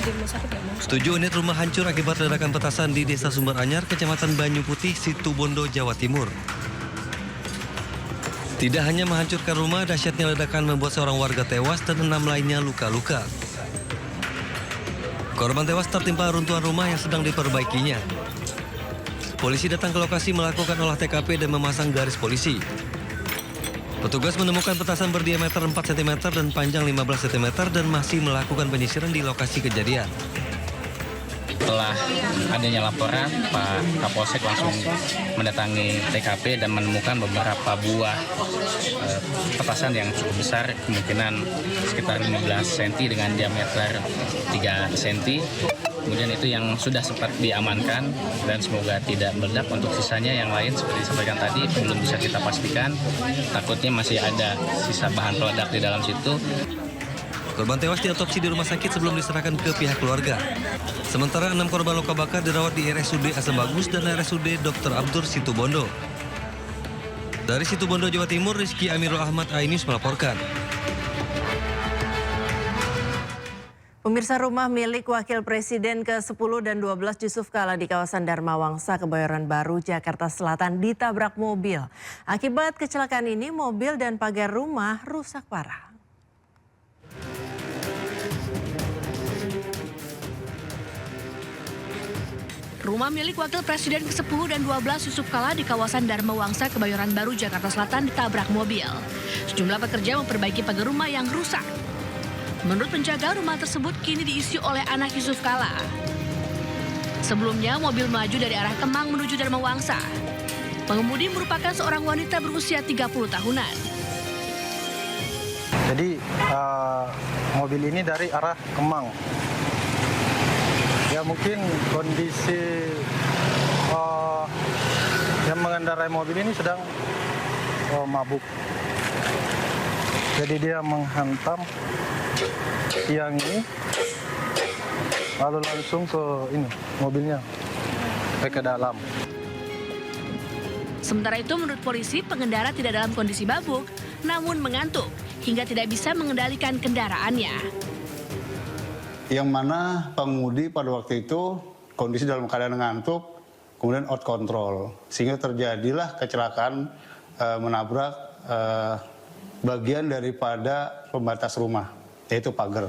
di rumah sakit ya, Bang. 7 unit rumah hancur akibat ledakan petasan di Desa Sumber Anyar, Kecamatan Banyu Putih, Situbondo, Jawa Timur. Tidak hanya menghancurkan rumah, dahsyatnya ledakan membuat seorang warga tewas dan 6 lainnya luka-luka. Korban tewas tertimpa runtuhan rumah yang sedang diperbaikinya. Polisi datang ke lokasi melakukan olah TKP dan memasang garis polisi. Petugas menemukan petasan berdiameter 4 cm dan panjang 15 cm dan masih melakukan penyisiran di lokasi kejadian. Setelah adanya laporan, Pak Kapolsek langsung mendatangi TKP dan menemukan beberapa buah petasan yang cukup besar, kemungkinan sekitar 15 cm dengan diameter 3 cm. Kemudian itu yang sudah sempat diamankan dan semoga tidak meledak. Untuk sisanya yang lain seperti disampaikan tadi belum bisa kita pastikan. Takutnya masih ada sisa bahan peledak di dalam situ. Korban tewas diotopsi di rumah sakit sebelum diserahkan ke pihak keluarga. Sementara 6 korban luka bakar dirawat di RSUD Asam Bagus dan RSUD Dr. Abdur Situbondo. Dari Situbondo, Jawa Timur, Rizky Amirul Ahmad, iNews melaporkan. Pemirsa, rumah milik Wakil Presiden ke-10 dan 12 Yusuf Kala di kawasan Dharma Wangsa, Kebayoran Baru, Jakarta Selatan ditabrak mobil. Akibat kecelakaan ini, mobil dan pagar rumah rusak parah. Rumah milik Wakil Presiden ke-10 dan 12 Yusuf Kala di kawasan Dharma Wangsa, Kebayoran Baru, Jakarta Selatan ditabrak mobil. Sejumlah pekerja memperbaiki pagar rumah yang rusak. Menurut penjaga, rumah tersebut kini diisi oleh anak Yusuf Kala. Sebelumnya, mobil melaju dari arah Kemang menuju Dharma Wangsa. Pengemudi merupakan seorang wanita berusia 30 tahunan. Jadi mobil ini dari arah Kemang. Ya mungkin kondisi yang mengendarai mobil ini sedang mabuk. Jadi dia menghantam tiang ini, lalu langsung ke ini mobilnya, sampai ke dalam. Sementara itu, menurut polisi, pengendara tidak dalam kondisi mabuk, namun mengantuk hingga tidak bisa mengendalikan kendaraannya. Yang mana pengemudi pada waktu itu kondisi dalam keadaan ngantuk, kemudian out control, sehingga terjadilah kecelakaan menabrak bagian daripada pembatas rumah, yaitu pagar.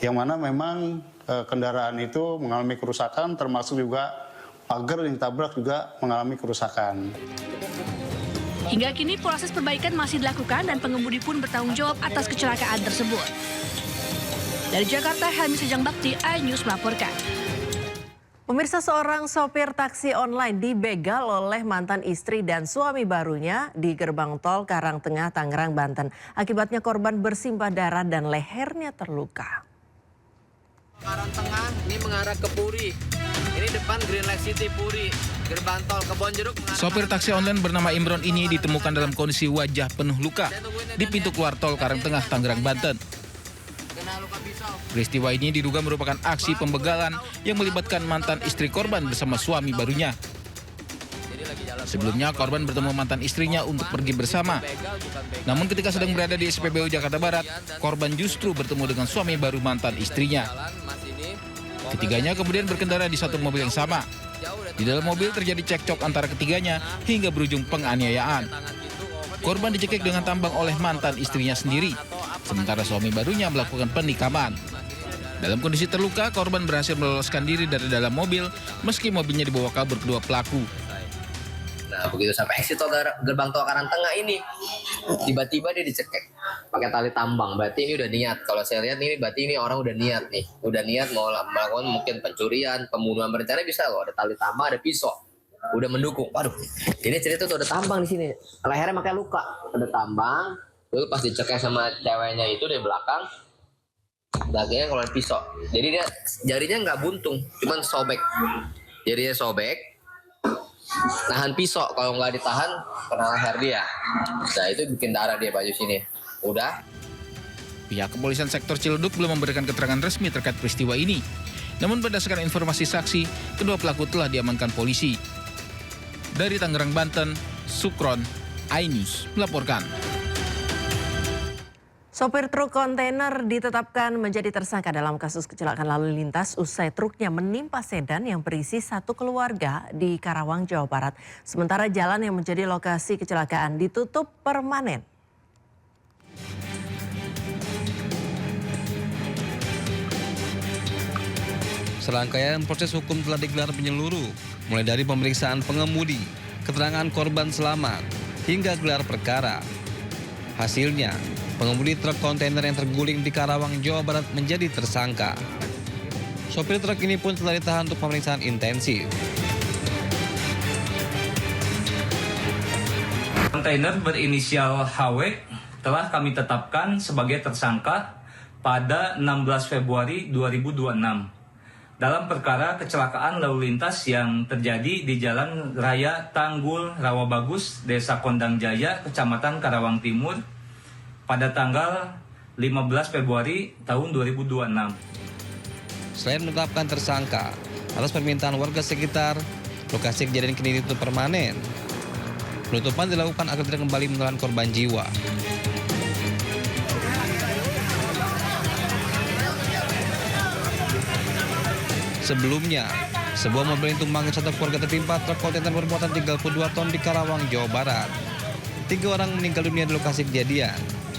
Yang mana memang kendaraan itu mengalami kerusakan, termasuk juga pagar yang ditabrak juga mengalami kerusakan. Hingga kini proses perbaikan masih dilakukan dan pengemudi pun bertanggung jawab atas kecelakaan tersebut. Dari Jakarta, Helmi Sejang Bakti, iNews melaporkan. Pemirsa, seorang sopir taksi online dibegal oleh mantan istri dan suami barunya di gerbang tol Karangtengah, Tangerang, Banten. Akibatnya korban bersimbah darah dan lehernya terluka. Karangtengah ini mengarah ke Puri. Ini depan Green Lake City Puri. Gerbang tol Kebonjeruk. Sopir taksi online bernama Imron ini ditemukan dalam kondisi wajah penuh luka di pintu keluar tol Karangtengah, Tangerang, Banten. Peristiwa ini diduga merupakan aksi pembegalan yang melibatkan mantan istri korban bersama suami barunya. Sebelumnya korban bertemu mantan istrinya untuk pergi bersama. Namun ketika sedang berada di SPBU Jakarta Barat, korban justru bertemu dengan suami baru mantan istrinya. Ketiganya kemudian berkendara di satu mobil yang sama. Di dalam mobil terjadi cekcok antara ketiganya hingga berujung penganiayaan. Korban dicekik dengan tambang oleh mantan istrinya sendiri, sementara suami barunya melakukan penikaman. Dalam kondisi terluka, korban berhasil meloloskan diri dari dalam mobil meski mobilnya dibawa kabur kedua pelaku. Nah, begitu sampai exit tol gerbang tol Karangtengah ini, tiba-tiba dia dicekek pakai tali tambang. Berarti ini udah niat. Kalau saya lihat ini berarti ini orang udah niat nih. Udah niat mau melakukan mungkin pencurian, pembunuhan berencana bisa loh. Ada tali tambang, ada pisau. Udah mendukung. Waduh, ini cerita tuh ada tambang di sini. Lehernya makanya luka. Ada tambang. Lalu pas dicekek sama ceweknya itu dari belakang, dagingnya keluar pisau. Jadi dia jarinya nggak buntung, cuman sobek. Jarinya sobek, nahan pisau. Kalau nggak ditahan, kena leher dia. Nah itu bikin darah dia baju sini. Udah. Pihak kepolisian sektor Ciledug belum memberikan keterangan resmi terkait peristiwa ini. Namun berdasarkan informasi saksi, kedua pelaku telah diamankan polisi. Dari Tangerang, Banten, Sukron, iNews melaporkan. Sopir truk kontainer ditetapkan menjadi tersangka dalam kasus kecelakaan lalu lintas usai truknya menimpa sedan yang berisi satu keluarga di Karawang, Jawa Barat. Sementara jalan yang menjadi lokasi kecelakaan ditutup permanen. Serangkaian proses hukum telah digelar menyeluruh, mulai dari pemeriksaan pengemudi, keterangan korban selamat, hingga gelar perkara. Hasilnya, pengemudi truk kontainer yang terguling di Karawang, Jawa Barat menjadi tersangka. Sopir truk ini pun telah ditahan untuk pemeriksaan intensif. Kontainer berinisial HW telah kami tetapkan sebagai tersangka pada 16 Februari 2026 dalam perkara kecelakaan lalu lintas yang terjadi di Jalan Raya Tanggul Rawabagus, Desa Kondang Jaya, Kecamatan Karawang Timur pada tanggal 15 Februari tahun 2026. Selain menetapkan tersangka, atas permintaan warga sekitar, lokasi kejadian kini ditutup permanen. Penutupan dilakukan agar tidak kembali menelan korban jiwa. Sebelumnya, sebuah mobil yang tumbangkan satu keluarga tertimpa truk kontainer bermuatan 32 ton di Karawang, Jawa Barat. 3 orang meninggal dunia di lokasi kejadian,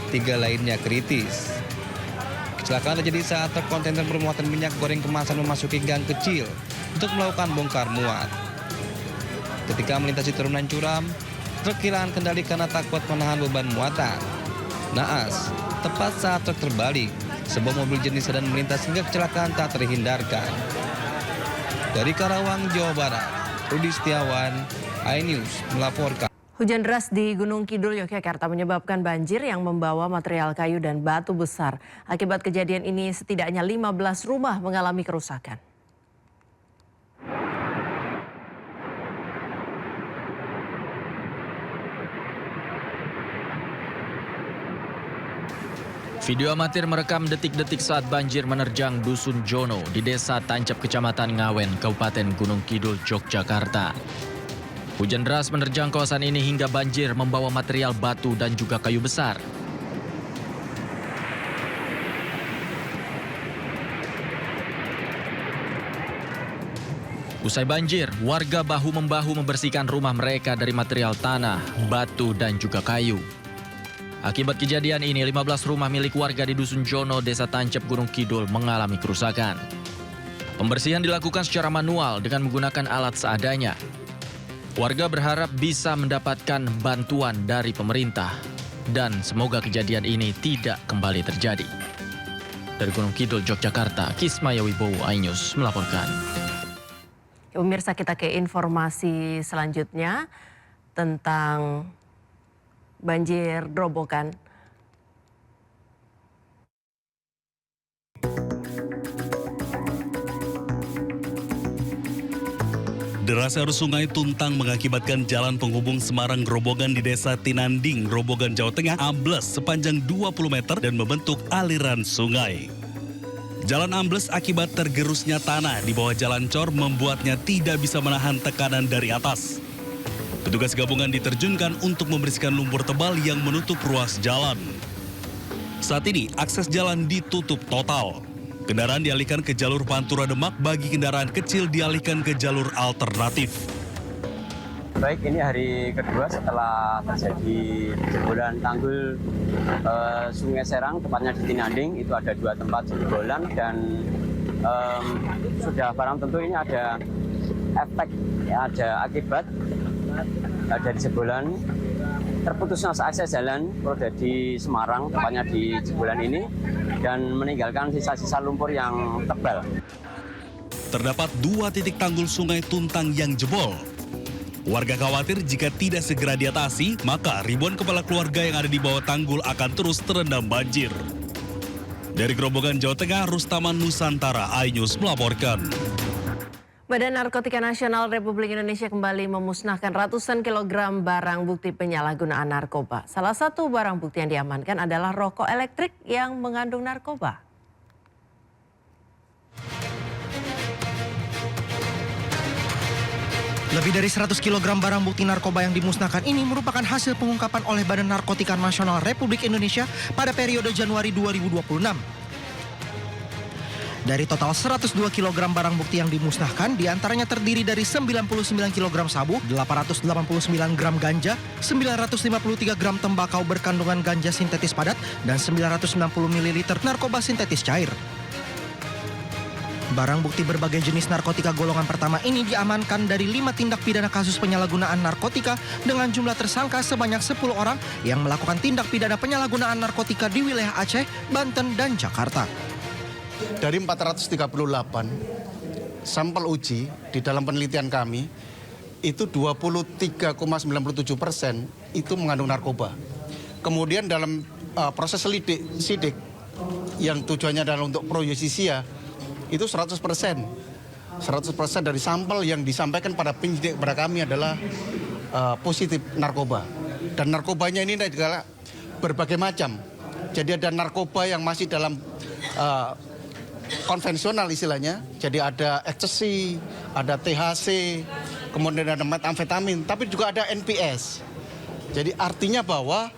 3 lainnya kritis. Kecelakaan terjadi saat truk kontainer bermuatan minyak goreng kemasan memasuki gang kecil untuk melakukan bongkar muat. Ketika melintasi turunan curam, truk kehilangan kendali karena tak kuat menahan beban muatan. Naas, tepat saat truk terbalik, sebuah mobil jenis sedan melintas hingga kecelakaan tak terhindarkan. Dari Karawang, Jawa Barat, Rudi Setiawan, iNews melaporkan. Hujan deras di Gunung Kidul, Yogyakarta menyebabkan banjir yang membawa material kayu dan batu besar. Akibat kejadian ini setidaknya 15 rumah mengalami kerusakan. Video amatir merekam detik-detik saat banjir menerjang Dusun Jono di Desa Tancap, Kecamatan Ngawen, Kabupaten Gunung Kidul, Yogyakarta. Hujan deras menerjang kawasan ini hingga banjir membawa material batu dan juga kayu besar. Usai banjir, warga bahu-membahu membersihkan rumah mereka dari material tanah, batu, dan juga kayu. Akibat kejadian ini, 15 rumah milik warga di Dusun Jono, Desa Tancap, Gunung Kidul mengalami kerusakan. Pembersihan dilakukan secara manual dengan menggunakan alat seadanya. Warga berharap bisa mendapatkan bantuan dari pemerintah dan semoga kejadian ini tidak kembali terjadi. Dari Gunung Kidul, Yogyakarta, Kismaya Wibowo, iNews melaporkan. Pemirsa, kita ke informasi selanjutnya tentang banjir Grobogan. Derasnya arus sungai Tuntang mengakibatkan jalan penghubung Semarang Grobogan di Desa Tinanding, Grobogan, Jawa Tengah ambles sepanjang 20 meter dan membentuk aliran sungai. Jalan ambles akibat tergerusnya tanah di bawah jalan cor membuatnya tidak bisa menahan tekanan dari atas. Petugas gabungan diterjunkan untuk membersihkan lumpur tebal yang menutup ruas jalan. Saat ini akses jalan ditutup total. Kendaraan dialihkan ke jalur Pantura Demak, bagi kendaraan kecil dialihkan ke jalur alternatif. Baik, ini hari kedua setelah terjadi jebolan tanggul Sungai Serang, tepatnya di Tinanding. Itu ada 2 tempat jebolan dan sudah barang tentu ini ada efek, ada akibat dari jebolan terputusnya akses jalan roda di Semarang, tepatnya di jebolan ini, dan meninggalkan sisa-sisa lumpur yang tebal. Terdapat 2 titik tanggul sungai Tuntang yang jebol. Warga khawatir jika tidak segera diatasi, maka ribuan kepala keluarga yang ada di bawah tanggul akan terus terendam banjir. Dari Grobogan, Jawa Tengah, Rustaman Nusantara, iNews melaporkan. Badan Narkotika Nasional Republik Indonesia kembali memusnahkan ratusan kilogram barang bukti penyalahgunaan narkoba. Salah satu barang bukti yang diamankan adalah rokok elektrik yang mengandung narkoba. Lebih dari 100 kg barang bukti narkoba yang dimusnahkan ini merupakan hasil pengungkapan oleh Badan Narkotika Nasional Republik Indonesia pada periode Januari 2026. Dari total 102 kg barang bukti yang dimusnahkan, diantaranya terdiri dari 99 kg sabu, 889 gram ganja, 953 gram tembakau berkandungan ganja sintetis padat, dan 960 ml narkoba sintetis cair. Barang bukti berbagai jenis narkotika golongan pertama ini diamankan dari 5 tindak pidana kasus penyalahgunaan narkotika dengan jumlah tersangka sebanyak 10 orang yang melakukan tindak pidana penyalahgunaan narkotika di wilayah Aceh, Banten, dan Jakarta. Dari 438 sampel uji di dalam penelitian kami, itu 23,97% itu mengandung narkoba. Kemudian dalam proses sidik yang tujuannya adalah untuk pro justisia, itu 100% dari sampel yang disampaikan pada penyidik kepada kami adalah positif narkoba. Dan narkobanya ini adalah berbagai macam. Jadi ada narkoba yang masih dalam konvensional istilahnya. Jadi ada ecstasy, ada THC, kemudian ada metamfetamin, tapi juga ada NPS. Jadi artinya bahwa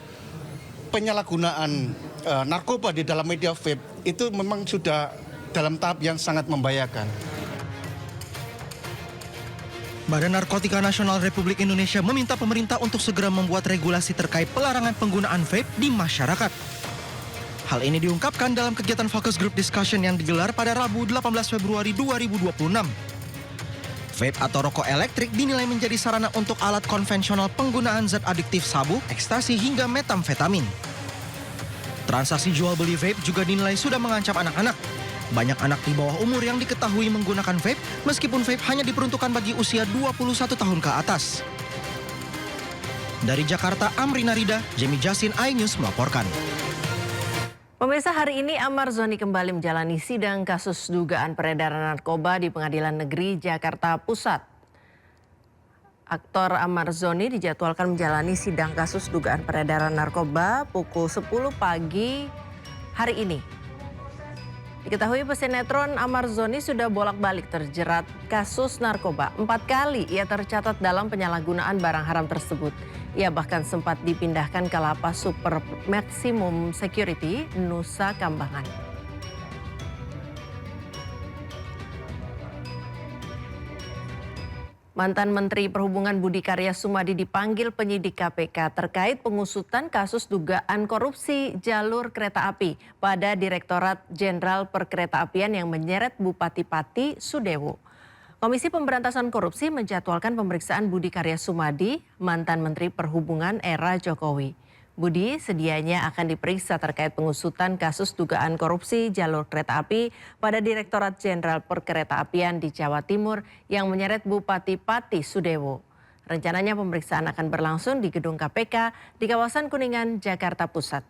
penyalahgunaan narkoba di dalam media vape itu memang sudah dalam tahap yang sangat membahayakan. Badan Narkotika Nasional Republik Indonesia meminta pemerintah untuk segera membuat regulasi terkait pelarangan penggunaan vape di masyarakat. Hal ini diungkapkan dalam kegiatan focus group discussion yang digelar pada Rabu 18 Februari 2026. Vape atau rokok elektrik dinilai menjadi sarana untuk alat konvensional penggunaan zat adiktif sabu, ekstasi hingga metamfetamin. Transaksi jual beli vape juga dinilai sudah mengancam anak-anak. Banyak anak di bawah umur yang diketahui menggunakan vape, meskipun vape hanya diperuntukkan bagi usia 21 tahun ke atas. Dari Jakarta, Amrina Rida, Jemi Jasin, iNews melaporkan. Pemirsa, hari ini Ahmad Zoni kembali menjalani sidang kasus dugaan peredaran narkoba di Pengadilan Negeri Jakarta Pusat. Aktor Ahmad Zoni dijadwalkan menjalani sidang kasus dugaan peredaran narkoba pukul 10 pagi hari ini. Diketahui pesinetron Ahmad Zoni sudah bolak-balik terjerat kasus narkoba. 4 kali ia tercatat dalam penyalahgunaan barang haram tersebut. Ia bahkan sempat dipindahkan ke lapas super maksimum security Nusa Kambangan. Mantan Menteri Perhubungan Budi Karya Sumadi dipanggil penyidik KPK terkait pengusutan kasus dugaan korupsi jalur kereta api pada Direktorat Jenderal Perkeretaapian yang menyeret Bupati Pati Sudewo. Komisi Pemberantasan Korupsi menjadwalkan pemeriksaan Budi Karya Sumadi, mantan Menteri Perhubungan era Jokowi. Budi sedianya akan diperiksa terkait pengusutan kasus dugaan korupsi jalur kereta api pada Direktorat Jenderal Perkeretaapian di Jawa Timur yang menyeret Bupati Pati Sudewo. Rencananya pemeriksaan akan berlangsung di gedung KPK di kawasan Kuningan, Jakarta Pusat.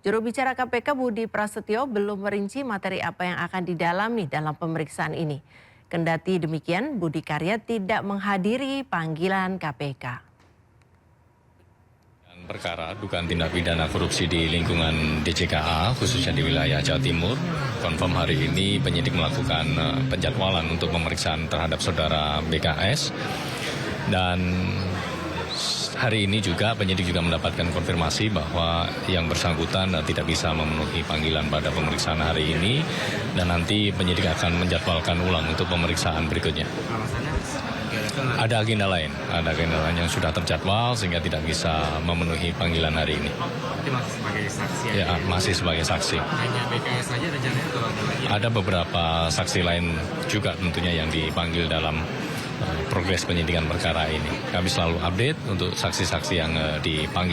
Juru bicara KPK Budi Prasetyo belum merinci materi apa yang akan didalami dalam pemeriksaan ini. Kendati demikian, Budi Karya tidak menghadiri panggilan KPK. Perkara dugaan tindak pidana korupsi di lingkungan DJKA, khususnya di wilayah Jawa Timur. Konfirm hari ini penyidik melakukan penjadwalan untuk pemeriksaan terhadap saudara BKS. Dan hari ini juga penyidik juga mendapatkan konfirmasi bahwa yang bersangkutan tidak bisa memenuhi panggilan pada pemeriksaan hari ini. Dan nanti penyidik akan menjadwalkan ulang untuk pemeriksaan berikutnya. Ada agenda lain yang sudah terjadwal sehingga tidak bisa memenuhi panggilan hari ini. Tapi masih sebagai saksi? Ya, masih sebagai saksi. Hanya BKS saja rencananya atau ada lagi? Ada beberapa saksi lain juga tentunya yang dipanggil dalam progres penyidikan perkara ini. Kami selalu update untuk saksi-saksi yang dipanggil.